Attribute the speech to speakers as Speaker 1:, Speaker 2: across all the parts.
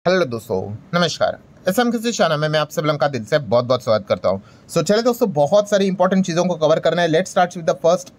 Speaker 1: Hello दोस्तों, नमस्कार। SM किसी चैनल में मैं आप सब लोगों का दिल से बहुत बहुत स्वागत करता हूं। चलिए दोस्तों, बहुत सारी इंपॉर्टेंट चीज़ों को कवर करना है। Let's start with the first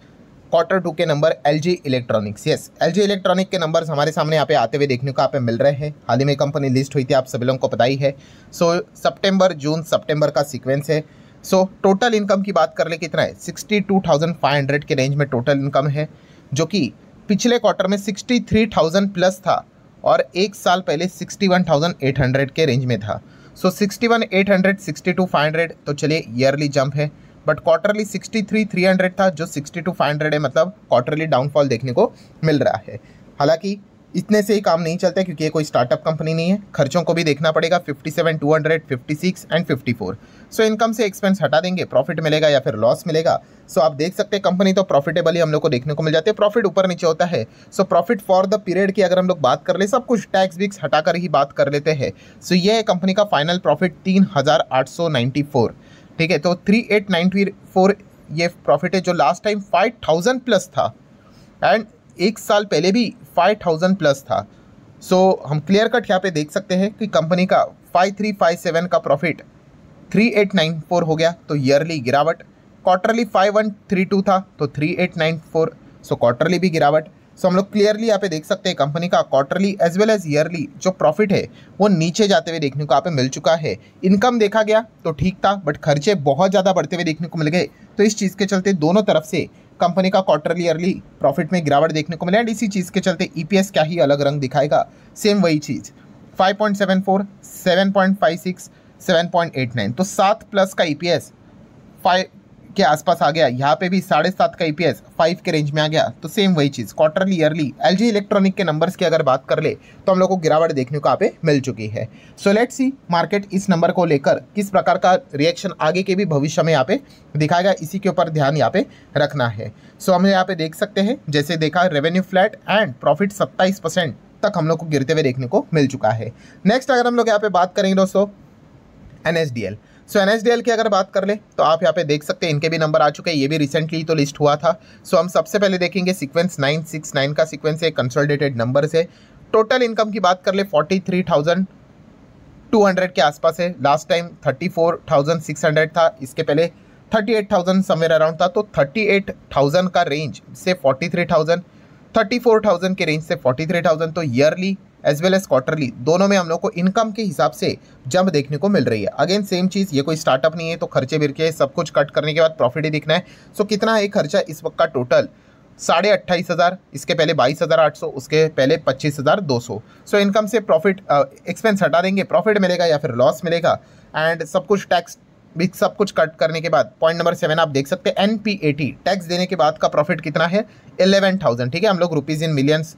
Speaker 1: quarter two के number LG electronics. Yes, LG electronic के नंबर्स हमारे सामने यहाँ पे आते हुए देखने को यहाँ पे मिल रहे हैं। हाल ही में कंपनी लिस्ट हुई थी, आप सभी लोगों को पता ही है। सितंबर जून सितंबर का सीक्वेंस है। टोटल इनकम की बात कर ले कितना है, 62,500 के रेंज में टोटल इनकम है, जो कि पिछले क्वार्टर में 63,000 प्लस था और एक साल पहले 61,800 के रेंज में था। 61,800 62,500 तो चलिए ईयरली जंप है, बट क्वार्टरली 63,300 था, जो 62,500 है, मतलब क्वार्टरली डाउनफॉल देखने को मिल रहा है। हालांकि इतने से ही काम नहीं चलता क्योंकि ये कोई स्टार्टअप कंपनी नहीं है, खर्चों को भी देखना पड़ेगा। 57,200 56 एंड 54। इनकम से एक्सपेंस हटा देंगे, प्रॉफिट मिलेगा या फिर लॉस मिलेगा। आप देख सकते हैं कंपनी तो प्रॉफिटेबल ही हम लोग को देखने को मिल जाती है। प्रॉफिट ऊपर नीचे होता है। प्रॉफिट फॉर द पीरियड की अगर हम लोग बात कर ले, सब कुछ टैक्स विक्स हटाकर ही बात कर लेते हैं। ये है कंपनी का फाइनल प्रॉफिट 3,894। ठीक है, तो 3,894 ये प्रॉफिट है, जो लास्ट टाइम 5,000 प्लस था एंड एक साल पहले भी 5,000 प्लस था। हम क्लियर कट यहाँ पे देख सकते हैं कि कंपनी का 5,357 का प्रॉफिट 3,894 हो गया, तो ईयरली गिरावट। क्वार्टरली 5,132 था, तो 3,894, क्वार्टरली भी गिरावट। हम लोग क्लियरली यहाँ पे देख सकते हैं कंपनी का quarterly as well as yearly जो प्रॉफिट है वो नीचे जाते हुए देखने को यहाँ पे मिल चुका है। इनकम देखा गया तो ठीक था, बट खर्चे बहुत ज़्यादा बढ़ते हुए देखने को मिल गए, तो इस चीज़ के चलते दोनों तरफ से कंपनी का क्वार्टरली ईयरली प्रॉफिट में गिरावट देखने को मिला। एंड इसी चीज़ के चलते ईपीएस क्या ही अलग रंग दिखाएगा, सेम वही चीज़ 5.74 7.56 7.89, तो 7 प्लस का ईपीएस 5 के आसपास आ गया। यहाँ पे भी 7.5 का ईपीएस 5 के रेंज में आ गया, तो सेम वही चीज़ क्वार्टरली ईयरली एलजी इलेक्ट्रॉनिक के नंबर्स की अगर बात कर ले तो हम लोग को गिरावट देखने को यहाँ पे मिल चुकी है। लेट्स सी मार्केट इस नंबर को लेकर किस प्रकार का रिएक्शन आगे के भी भविष्य में यहाँ पे दिखाएगा, इसी के ऊपर ध्यान यहाँ पे रखना है। हम यहाँ पे देख सकते हैं, जैसे देखा रेवेन्यू फ्लैट एंड प्रॉफिट 27% तक हम लोग को गिरते हुए देखने को मिल चुका है। नेक्स्ट अगर हम लोग यहाँ पे बात करेंगे दोस्तों एनएसडीएल। एनएसडीएल की अगर बात कर ले तो आप यहाँ पे देख सकते हैं इनके भी नंबर आ चुके हैं, ये भी रिसेंटली तो लिस्ट हुआ था। हम सबसे पहले देखेंगे सीक्वेंस 969 का सीक्वेंस है, कंसोलिडेटेड नंबर है। टोटल इनकम की बात कर ले 43,200 के आसपास है। लास्ट टाइम 34,600 था, इसके पहले 38,000 समवेयर अराउंड था। तो 38,000 का रेंज से 43,000, 34,000 के रेंज से 43,000, तो yearly as well as quarterly दोनों में हम लोग को इनकम के हिसाब से जंप देखने को मिल रही है। अगेन सेम चीज़, ये कोई स्टार्टअप नहीं है, तो खर्चे बिरके सब कुछ कट करने के बाद प्रॉफिट ही दिखना है। कितना है खर्चा इस वक्त का टोटल 28,500, इसके पहले 22,800, उसके पहले 25,200। इनकम से प्रॉफिट एक्सपेंस हटा देंगे, प्रॉफिट मिलेगा या फिर लॉस मिलेगा। एंड सब कुछ टैक्स भी सब कुछ कट करने के बाद पॉइंट नंबर 7 आप देख सकते हैं, एनपीएटी टैक्स देने के बाद का प्रॉफिट कितना है 11,000। ठीक है, हम लोग रुपीज़ इन मिलियंस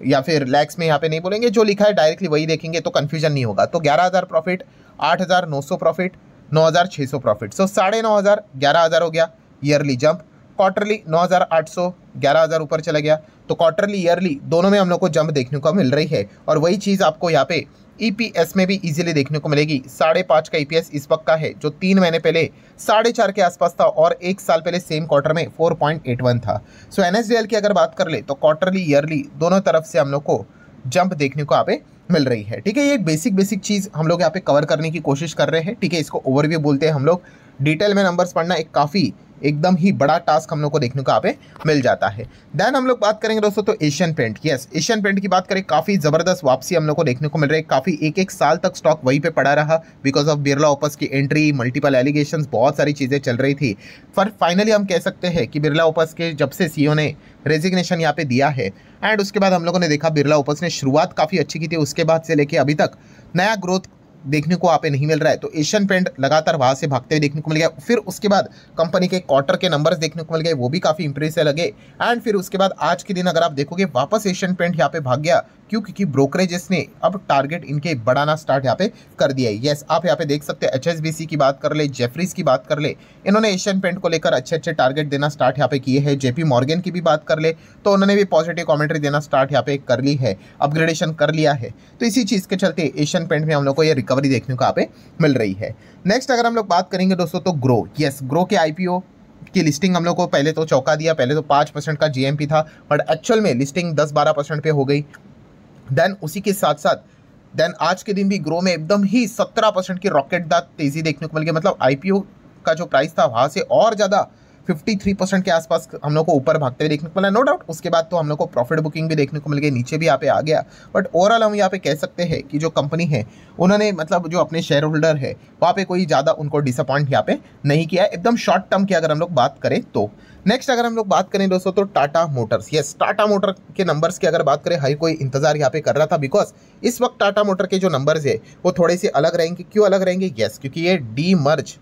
Speaker 1: या फिर लैक्स में यहाँ पे नहीं बोलेंगे, जो लिखा है डायरेक्टली वही देखेंगे तो कन्फ्यूजन नहीं होगा। तो 11,000 प्रॉफिट, 8,900 प्रॉफिट, 9,600 प्रॉफिट। 9,500 11,000 हो गया ईयरली जंप। क्वार्टरली 9,800 11,000 ऊपर चला गया, तो क्वार्टरली ईयरली दोनों में हम लोग को जंप देखने को मिल रही है। और वही चीज़ आपको यहाँ पे ईपीएस में भी इजीली देखने को मिलेगी। 5.5 का ईपीएस इस वक्त का है, जो 3 महीने पहले 4.5 के आसपास था और एक साल पहले सेम क्वार्टर में 4.81 था। एनएसडीएल की अगर बात कर ले तो क्वार्टरली ईयरली दोनों तरफ से हम लोग को जंप देखने को यहाँ पे मिल रही है। ठीक है, ये बेसिक चीज़ हम लोग यहाँ पे कवर करने की कोशिश कर रहे हैं। ठीक है, इसको ओवरव्यू बोलते हैं हम लोग। डिटेल में नंबर्स पढ़ना एक काफ़ी एकदम ही बड़ा टास्क हम लोग को देखने को यहाँ पे मिल जाता है। देन हम लोग बात करेंगे दोस्तों तो Asian Paint. Yes, Asian Paint की बात करें, काफ़ी ज़बरदस्त वापसी हम लोग को देखने को मिल रही है। काफ़ी एक साल तक स्टॉक वहीं पे पड़ा रहा बिकॉज ऑफ बिरला ओपस की एंट्री, मल्टीपल एलिगेशंस, बहुत सारी चीज़ें चल रही थी। पर फाइनली हम कह सकते हैं कि बिरला ओपस के जब से सीईओ ने रेजिग्नेशन यहाँ पे दिया है एंड उसके बाद हम लोगों ने देखा बिरला ओपस ने शुरुआत काफ़ी अच्छी की थी, उसके बाद से लेके अभी तक नया ग्रोथ देखने को यहाँ पे नहीं मिल रहा है। तो एशियन पेंट लगातार वहाँ से भागते हुए देखने को मिल गया। फिर उसके बाद कंपनी के क्वार्टर के नंबर्स देखने को मिल गए, वो भी काफ़ी इंप्रेसिव लगे। एंड फिर उसके बाद आज के दिन अगर आप देखोगे वापस एशियन पेंट यहाँ पे भाग गया, क्योंकि ब्रोकरेजेस ने अब टारगेट इनके बढ़ाना स्टार्ट यहाँ पे कर दिया है। यस, आप यहाँ पे देख सकते हैं एचएसबीसी की बात कर ले, जेफरीज की बात कर ले, इन्होंने एशियन पेंट को लेकर अच्छे टारगेट देना स्टार्ट यहाँ पे किए हैं। जेपी मॉर्गन की भी बात कर ले तो उन्होंने भी पॉजिटिव कॉमेंट्री देना स्टार्ट यहाँ पे कर ली है, अपग्रेडेशन कर लिया है। तो इसी चीज़ के चलते एशियन पेंट में हम लोग को ये रिकवरी देखने को यहाँ पे मिल रही है। नेक्स्ट अगर हम लोग बात करेंगे दोस्तों तो ग्रो। यस, ग्रो के आईपीओ की लिस्टिंग हम लोग को पहले तो चौंका दिया, पहले तो 5% का जीएमपी था, बट एक्चुअल में लिस्टिंग 10-12% पे हो गई। देन उसी के साथ साथ देन आज के दिन भी ग्रो में एकदम ही 17% की रॉकेटदार तेजी देखने को मिल गई। मतलब आईपीओ का जो प्राइस था वहाँ से और ज़्यादा 53% के आसपास हम लोग को ऊपर भागते हुए देखने को मिला, नो डाउट। उसके बाद तो हम लोग को प्रॉफिट बुकिंग भी देखने को मिल गई, नीचे भी यहाँ पे आ गया। बट ओवरऑल हम यहाँ पे कह सकते हैं कि जो कंपनी है उन्होंने मतलब जो अपने शेयर होल्डर है वहाँ पे कोई ज़्यादा उनको डिसअपॉइंट यहाँ पे नहीं किया, एकदम शॉर्ट टर्म की अगर हम लोग बात करें तो। नेक्स्ट अगर हम लोग बात करें दोस्तों तो Tata Motors, yes Tata motor के नंबर्स की अगर बात करें हर कोई इंतजार यहाँ पे कर रहा था, बिकॉज इस वक्त टाटा मोटर के जो नंबर्स है वो थोड़े से अलग रहेंगे। क्यों अलग रहेंगे? यस, क्योंकि ये डी मर्ज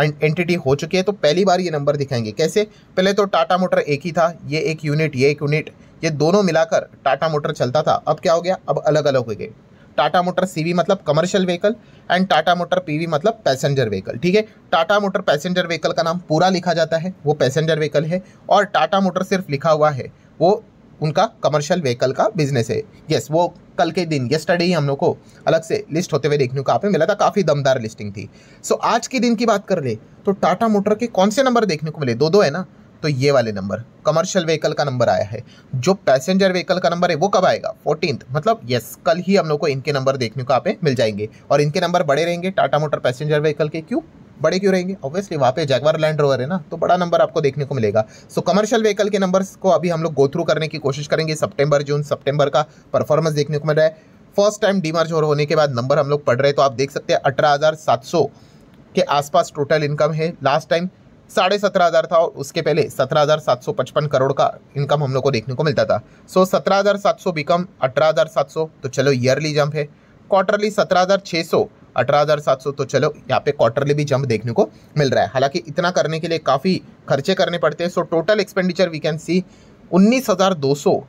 Speaker 1: एंटिटी हो चुकी है, तो पहली बार ये नंबर दिखाएंगे। कैसे? पहले तो टाटा मोटर एक ही था, ये एक यूनिट, ये एक यूनिट, ये दोनों मिलाकर टाटा मोटर चलता था। अब क्या हो गया? अब अलग अलग हो गए। टाटा मोटर सीवी मतलब commercial vehicle and Tata motor PV मतलब पैसेंजर व्हीकल। ठीक है, टाटा मोटर पैसेंजर व्हीकल का नाम पूरा लिखा जाता है, वो पैसेंजर व्हीकल है, और टाटा मोटर सिर्फ लिखा हुआ है, वो उनका कमर्शियल व्हीकल का बिजनेस है। यस, वो कल के दिन येस्टरडे ही हम लोग को अलग से लिस्ट होते हुए देखने को आप मिला था, काफ़ी दमदार लिस्टिंग थी। सो आज के दिन की बात कर ले तो टाटा मोटर के कौन से नंबर देखने को मिले? दो है ना, तो ये वाले नंबर कमर्शियल व्हीकल का नंबर आया है। जो पैसेंजर व्हीकल का नंबर है वो कब आएगा? 14th, मतलब यस कल ही हम लोग को इनके नंबर देखने को आप मिल जाएंगे, और इनके नंबर बड़े रहेंगे टाटा मोटर पैसेंजर व्हीकल के। क्यों बड़े क्यों रहेंगे? ऑब्वियसली वहाँ पे जैगवार लैंड रोवर है ना, तो बड़ा नंबर आपको देखने को मिलेगा। सो कमर्शियल व्हीकल के नंबर्स को अभी हम लोग गो थ्रू करने की कोशिश करेंगे। सितंबर का परफॉर्मेंस देखने को मिल रहा है। फर्स्ट टाइम डीमर्ज होने के बाद नंबर हम लोग पढ़ रहे हैं, तो आप देख सकते हैं 18,700 के आसपास टोटल इनकम है। लास्ट टाइम 17,500 था, और उसके पहले 17,755 करोड़ का इनकम हम लोग को देखने को मिलता था। सो 17,700 बिकम 18,700, तो चलो ईयरली जंप है। क्वार्टरली 17,600 18,700, तो चलो यहाँ पे क्वार्टरली भी जंप देखने को मिल रहा है। हालांकि इतना करने के लिए काफ़ी खर्चे करने पड़ते हैं। So total expenditure we can see 19,200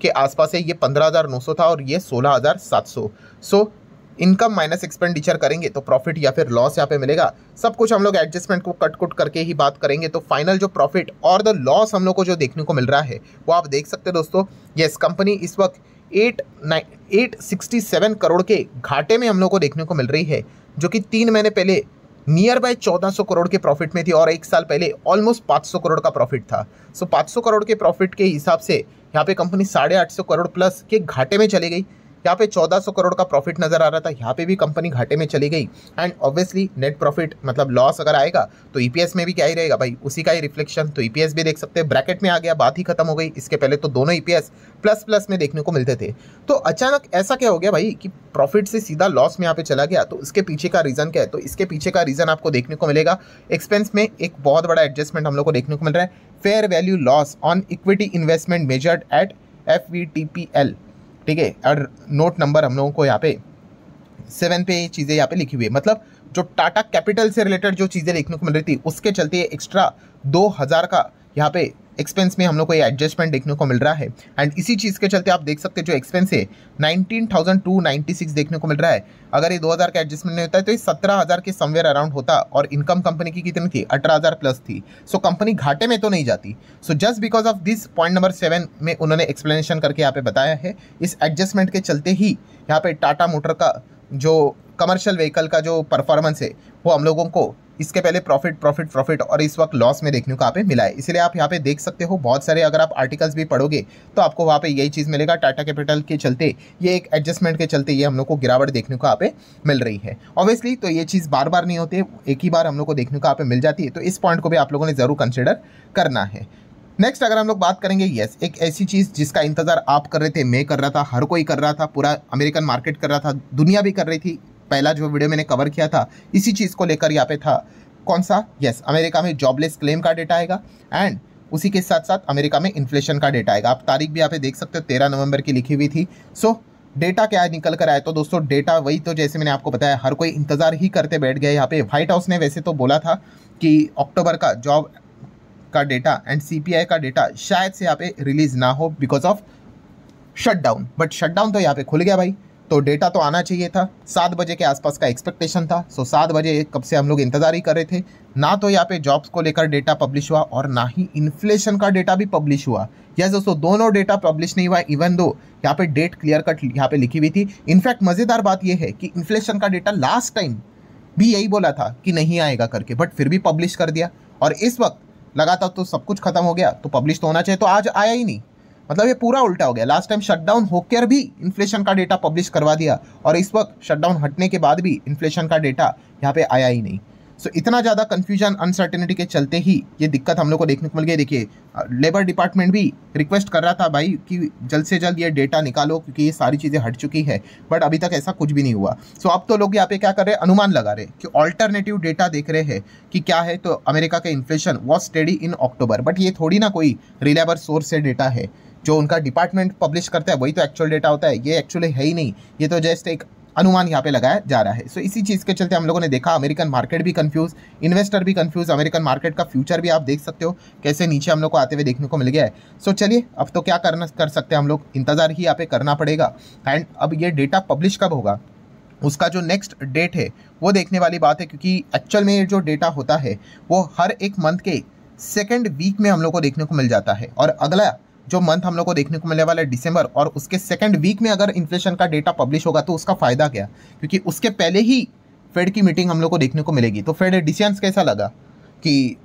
Speaker 1: के आसपास है। ये 15,900 था और ये 16,700। सो इनकम माइनस एक्सपेंडिचर करेंगे तो प्रॉफिट या फिर लॉस यहाँ पे मिलेगा। सब कुछ हम लोग एडजस्टमेंट को कट कुट करके ही बात करेंगे, तो फाइनल जो प्रॉफिट और द लॉस हम लोग को जो देखने को मिल रहा है वो आप देख सकते हैं दोस्तों। यस, कंपनी इस वक्त 867 करोड़ के घाटे में हम लोग को देखने को मिल रही है, जो कि 3 महीने पहले नियर बाय 1400 करोड़ के प्रॉफिट में थी, और 1 साल पहले ऑलमोस्ट 500 करोड़ का प्रॉफिट था। सो 500 करोड़ के प्रॉफिट के हिसाब से यहाँ पे कंपनी 850 करोड़ प्लस के घाटे में चली गई। यहाँ पे 1400 करोड़ का प्रॉफिट नजर आ रहा था, यहाँ पे भी कंपनी घाटे में चली गई। एंड ऑब्वियसली नेट प्रॉफिट मतलब लॉस अगर आएगा तो ईपीएस में भी क्या ही रहेगा भाई, उसी का ही रिफ्लेक्शन। तो ईपीएस भी देख सकते हैं ब्रैकेट में आ गया, बात ही खत्म हो गई। इसके पहले तो दोनों ईपीएस प्लस प्लस में देखने को मिलते थे, तो अचानक ऐसा क्या हो गया भाई कि प्रॉफिट से सीधा लॉस में यहाँ पे चला गया। तो इसके पीछे का रीजन क्या है? तो इसके पीछे का रीजन आपको देखने को मिलेगा एक्सपेंस में एक बहुत बड़ा एडजस्टमेंट हम लोग को देखने को मिल रहा है। Fair value loss on equity investment measured eight FVTPL, ठीक है। और नोट नंबर हम लोगों को यहाँ पे 7 पे ये चीज़ें यहाँ पे लिखी हुई है। मतलब जो टाटा कैपिटल से रिलेटेड जो चीज़ें देखने को मिल रही थी उसके चलते एक्स्ट्रा 2,000 का यहाँ पे एक्सपेंस में हम लोग को ये एडजस्टमेंट देखने को मिल रहा है। एंड इसी चीज़ के चलते आप देख सकते हैं जो एक्सपेंस है 19,296 देखने को मिल रहा है। अगर ये 2,000 का एडजस्टमेंट नहीं होता है तो ये 17,000 के समवेयर अराउंड होता, और इनकम कंपनी की कितनी थी? 18,000 प्लस थी। सो कंपनी घाटे में तो नहीं जाती। So just because of this point number 7 में उन्होंने एक्सप्लेनेशन करके यहाँ पे बताया है, इस एडजस्टमेंट के चलते ही यहाँ पे टाटा मोटर का जो कमर्शियल व्हीकल का जो परफॉर्मेंस है वो हम लोगों को इसके पहले प्रॉफिट और इस वक्त लॉस में देखने को यहाँ पे मिला है। इसलिए आप यहाँ पे देख सकते हो बहुत सारे अगर आप आर्टिकल्स भी पढ़ोगे तो आपको वहाँ पे यही चीज़ मिलेगा। टाटा कैपिटल के चलते ये एक एडजस्टमेंट के चलते ये हम लोग को गिरावट देखने को यहाँ पे मिल रही है। ऑब्वियसली तो ये चीज़ बार बार नहीं होती, एक ही बार हम लोग को देखने को यहाँ पे मिल जाती है। तो इस पॉइंट को भी आप लोगों ने ज़रूर कंसिडर करना है। नेक्स्ट अगर हम लोग बात करेंगे, यस, एक ऐसी चीज़ जिसका इंतजार आप कर रहे थे, मैं कर रहा था, हर कोई कर रहा था, पूरा अमेरिकन मार्केट कर रहा था, दुनिया भी कर रही थी। पहला जो वीडियो मैंने कवर किया था इसी चीज़ को लेकर यहाँ पे था। कौन सा? यस, अमेरिका में जॉबलेस क्लेम का डेटा आएगा एंड उसी के साथ साथ अमेरिका में इन्फ्लेशन का डेटा आएगा। आप तारीख भी यहाँ पे देख सकते हो 13 नवंबर की लिखी हुई थी। सो डेटा क्या निकल कर आया? तो दोस्तों डेटा वही, तो जैसे मैंने आपको बताया हर कोई इंतजार ही करते बैठ गया। यहाँ पे व्हाइट हाउस ने वैसे तो बोला था कि अक्टूबर का जॉब का डेटा एंड CPI का डेटा शायद से यहाँ पे रिलीज ना हो because of shutdown, but shutdown तो यहाँ पे खुल गया भाई। तो डेटा तो आना चाहिए था, 7 बजे के आसपास का एक्सपेक्टेशन था। सो 7 बजे कब से हम लोग इंतजार ही कर रहे थे। ना तो यहाँ पे जॉब्स को लेकर डेटा पब्लिश हुआ और ना ही इन्फ्लेशन का डेटा भी पब्लिश हुआ। यस दोस्तों, दोनों डेटा पब्लिश नहीं हुआ, इवन दो यहाँ पे डेट क्लियर कट यहाँ पे लिखी हुई थी। इनफैक्ट मज़ेदार बात यह है कि इन्फ्लेशन का डेटा लास्ट टाइम भी यही बोला था कि नहीं आएगा करके, बट फिर भी पब्लिश कर दिया। और इस वक्त लगातार तो सब कुछ खत्म हो गया, तो पब्लिश तो होना चाहिए, तो आज आया ही नहीं। मतलब ये पूरा उल्टा हो गया। लास्ट टाइम शटडाउन होकर भी इन्फ्लेशन का डेटा पब्लिश करवा दिया और इस वक्त शटडाउन हटने के बाद भी इन्फ्लेशन का डेटा यहाँ पे आया ही नहीं। सो इतना ज़्यादा कन्फ्यूजन अनसर्टेनिटी के चलते ही ये दिक्कत हम लोग को देखने को मिल गई। देखिए लेबर डिपार्टमेंट भी रिक्वेस्ट कर रहा था भाई कि जल्द से जल्द ये डेटा निकालो क्योंकि ये सारी चीज़ें हट चुकी है, बट अभी तक ऐसा कुछ भी नहीं हुआ। सो अब तो लोग यहाँ पे क्या कर रहे हैं, अनुमान लगा रहे कि ऑल्टरनेटिव डेटा देख रहे हैं कि क्या है। तो अमेरिका का inflation was steady in October, but ये थोड़ी ना कोई रिलायबल सोर्स से डेटा है। जो उनका डिपार्टमेंट पब्लिश करता है वही तो एक्चुअल डेटा होता है, ये एक्चुअली है ही नहीं, ये तो जस्ट एक अनुमान यहाँ पे लगाया जा रहा है। सो इसी चीज़ के चलते हम लोगों ने देखा अमेरिकन मार्केट भी कंफ्यूज, इन्वेस्टर भी कंफ्यूज, अमेरिकन मार्केट का फ्यूचर भी आप देख सकते हो कैसे नीचे हम लोग को आते हुए देखने को मिल गया है। सो चलिए अब तो क्या कर सकते हैं हम लोग, इंतज़ार ही यहाँ पे करना पड़ेगा। एंड अब ये डेटा पब्लिश कब होगा, उसका जो नेक्स्ट डेट है वो देखने वाली बात है, क्योंकि एक्चुअल में जो डेटा होता है वो हर एक मंथ के सेकेंड वीक में हम लोग को देखने को मिल जाता है। और अगला जो मंथ हम लोग को देखने को मिलने वाला है दिसंबर, और उसके सेकंड वीक में अगर इन्फ्लेशन का डेटा पब्लिश होगा तो उसका फ़ायदा क्या, क्योंकि उसके पहले ही फेड की मीटिंग हम लोग को देखने को मिलेगी। तो फेड डिसीजंस कैसा लगा कि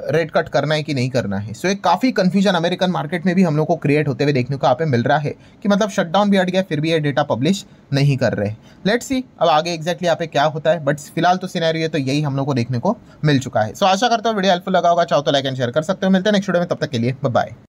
Speaker 1: रेट कट करना है कि नहीं करना है। सो एक काफ़ी कन्फ्यूजन अमेरिकन मार्केट में भी हम लोग को क्रिएट होते हुए देखने को यहाँ पे मिल रहा है कि मतलब शटडाउन भी हट गया फिर भी ये डेटा पब्लिश नहीं कर रहे। लेट्स सी अब आगे एग्जैक्टली यहाँ पे क्या होता है, बट फिलहाल तो सिनेरियो तो यही हम लोग को देखने को मिल चुका है। सो आशा करता हूँ वीडियो हेल्पफुल लगा होगा, चाहो तो लाइक एंड शेयर कर सकते हो। मिलते हैं नेक्स्ट वीडियो में, तब तक के लिए बाय बाय।